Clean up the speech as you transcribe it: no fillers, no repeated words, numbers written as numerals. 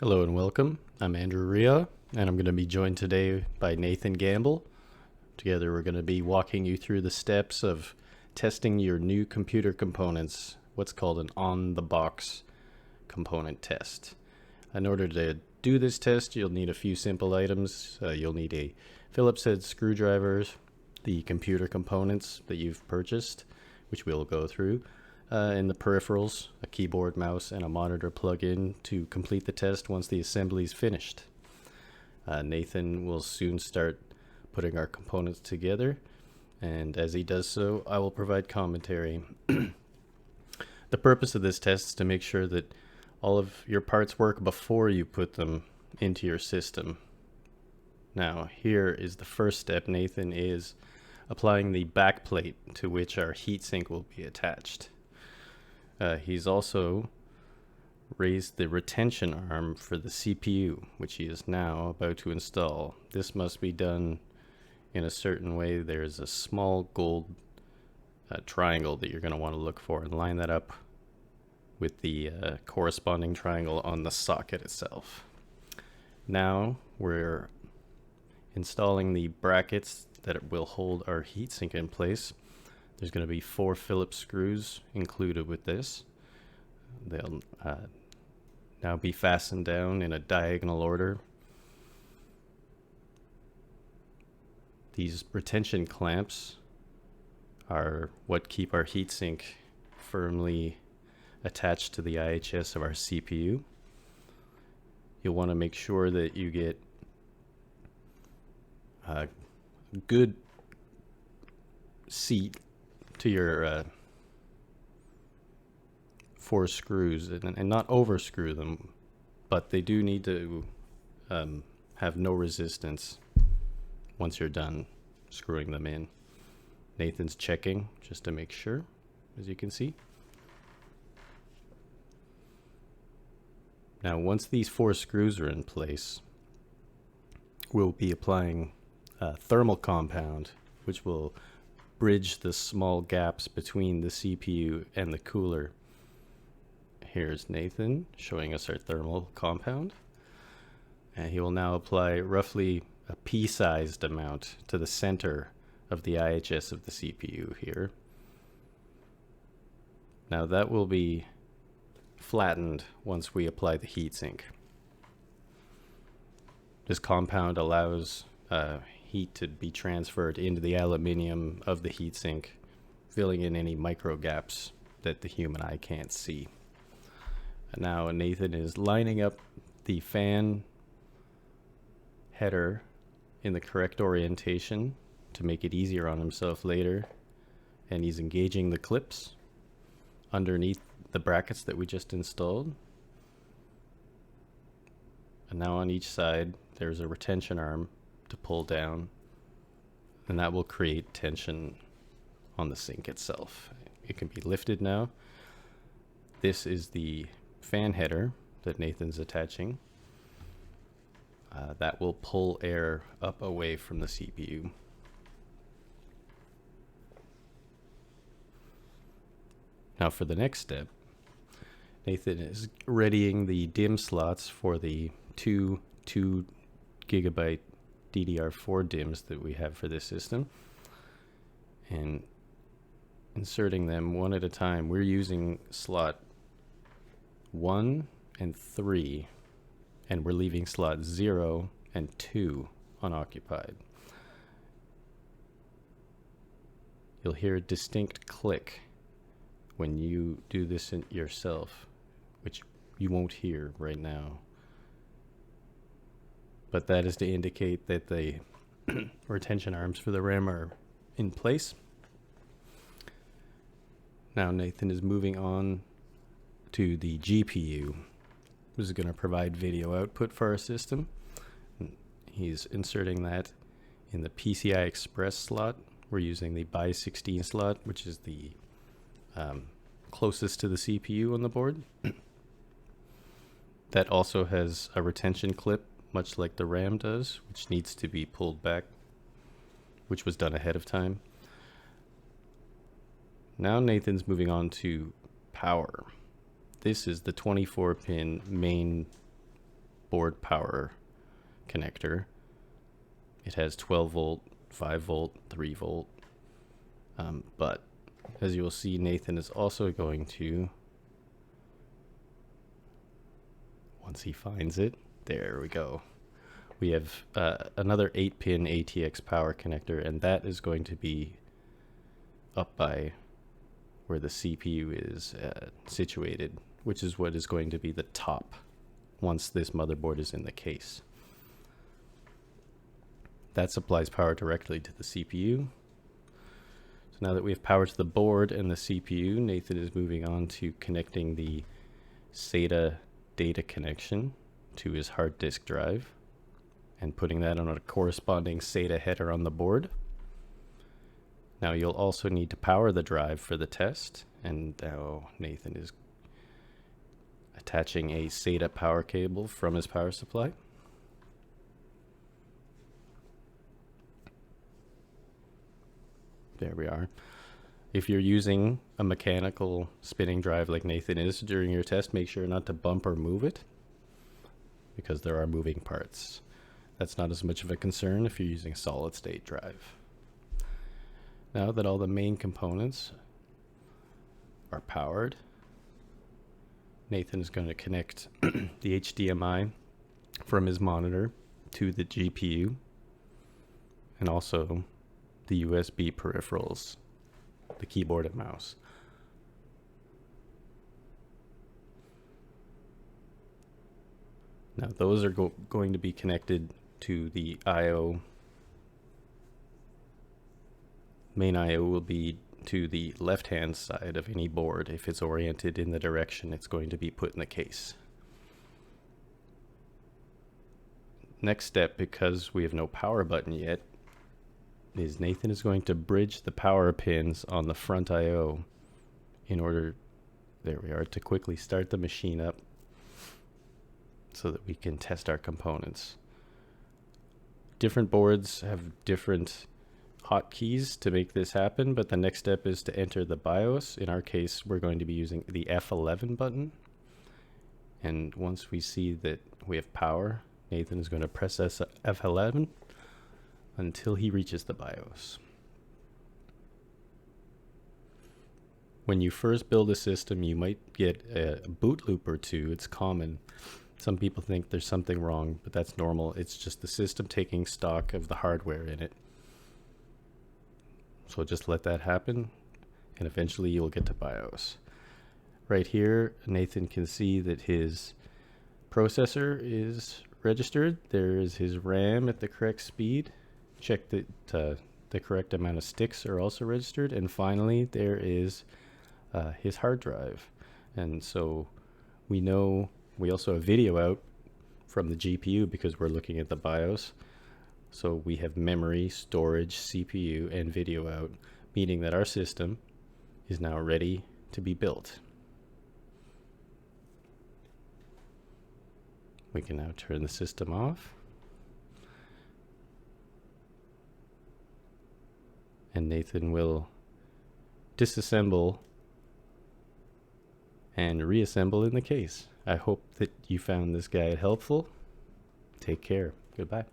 Hello and welcome. I'm Andrew Ria, and I'm going to be joined today by Nathan Gamble. Together, we're going to be walking you through the steps of testing your new computer components, what's called an on-the-box component test. In order to do this test, you'll need a few simple items. You'll need a Phillips head screwdriver, the computer components that you've purchased, which we'll go through, and the peripherals, a keyboard, mouse, and a monitor plug-in to complete the test once the assembly is finished. Nathan will soon start putting our components together, and as he does so, I will provide commentary. The purpose of this test is to make sure that all of your parts work before you put them into your system. Now, here is the first step. Nathan is applying the backplate to which our heatsink will be attached. He's also raised the retention arm for the CPU, which he is now about to install. This must be done in a certain way. There's a small gold triangle that you're going to want to look for and line that up with the corresponding triangle on the socket itself. Now we're installing the brackets that will hold our heatsink in place. There's going to be 4 Phillips screws included with this. They'll now be fastened down in a diagonal order. These retention clamps are what keep our heatsink firmly attached to the IHS of our CPU. You'll want to make sure that you get a good seat to your 4 screws and not over screw them, but they do need to have no resistance once you're done screwing them in. Nathan's checking just to make sure, as you can see. Now, once these 4 screws are in place, we'll be applying a thermal compound, which will bridge the small gaps between the CPU and the cooler. Here's Nathan showing us our thermal compound, and he will now apply roughly a pea-sized amount to the center of the IHS of the CPU here. Now that will be flattened once we apply the heatsink. This compound allows heat to be transferred into the aluminium of the heatsink, filling in any micro gaps that the human eye can't see. And now Nathan is lining up the fan header in the correct orientation to make it easier on himself later, and he's engaging the clips underneath the brackets that we just installed. And now on each side there's a retention arm to pull down, and that will create tension on the sink itself. It can be lifted now. This is the fan header that Nathan's attaching. That will pull air up away from the CPU. Now for the next step, Nathan is readying the DIMM slots for the two 2 gigabyte DDR4 DIMMs that we have for this system, and inserting them one at a time. We're using slot 1 and 3, and we're leaving slot 0 and 2 unoccupied. You'll hear a distinct click when you do this yourself, which you won't hear right now. But that is to indicate that the retention arms for the RAM are in place. Now Nathan is moving on to the GPU. This is going to provide video output for our system. He's inserting that in the PCI Express slot. We're using the by 16 slot, which is the closest to the CPU on the board. That also has a retention clip, much like the RAM does, which needs to be pulled back, which was done ahead of time. Now Nathan's moving on to power. This is the 24-pin main board power connector. It has 12 volt, 5 volt, 3 volt. But as you will see, Nathan is also going to, once he finds it, there we go. We have another 8-pin ATX power connector, and that is going to be up by where the CPU is situated, which is what is going to be the top once this motherboard is in the case. That supplies power directly to the CPU. So now that we have power to the board and the CPU, Nathan is moving on to connecting the SATA data connection to his hard disk drive and putting that on a corresponding SATA header on the board. Now you'll also need to power the drive for the test, and now Nathan is attaching a SATA power cable from his power supply. There we are. If you're using a mechanical spinning drive like Nathan is during your test, make sure not to bump or move it, because there are moving parts. That's not as much of a concern if you're using a solid state drive. Now that all the main components are powered, Nathan is going to connect the HDMI from his monitor to the GPU and also the USB peripherals, the keyboard and mouse. Now those are going to be connected to the I/O. Main I/O will be to the left-hand side of any board. If it's oriented in the direction it's going to be put in the case. Next step, because we have no power button yet, is Nathan is going to bridge the power pins on the front I/O in order, there we are, to quickly start the machine up so that we can test our components. Different boards have different hotkeys to make this happen, but the next step is to enter the BIOS. In our case, we're going to be using the F11 button. And once we see that we have power, Nathan is going to press F11 until he reaches the BIOS. When you first build a system, you might get a boot loop or two. It's common. Some people think there's something wrong, but that's normal. It's just the system taking stock of the hardware in it. So just let that happen, and eventually you'll get to BIOS. Right here, Nathan can see that his processor is registered. There is his RAM at the correct speed. Check that the correct amount of sticks are also registered. And finally, there is his hard drive. And so we know we also have video out from the GPU because we're looking at the BIOS. So we have memory, storage, CPU, and video out, meaning that our system is now ready to be built. We can now turn the system off. And Nathan will disassemble and reassemble in the case. I hope that you found this guide helpful. Take care. Goodbye.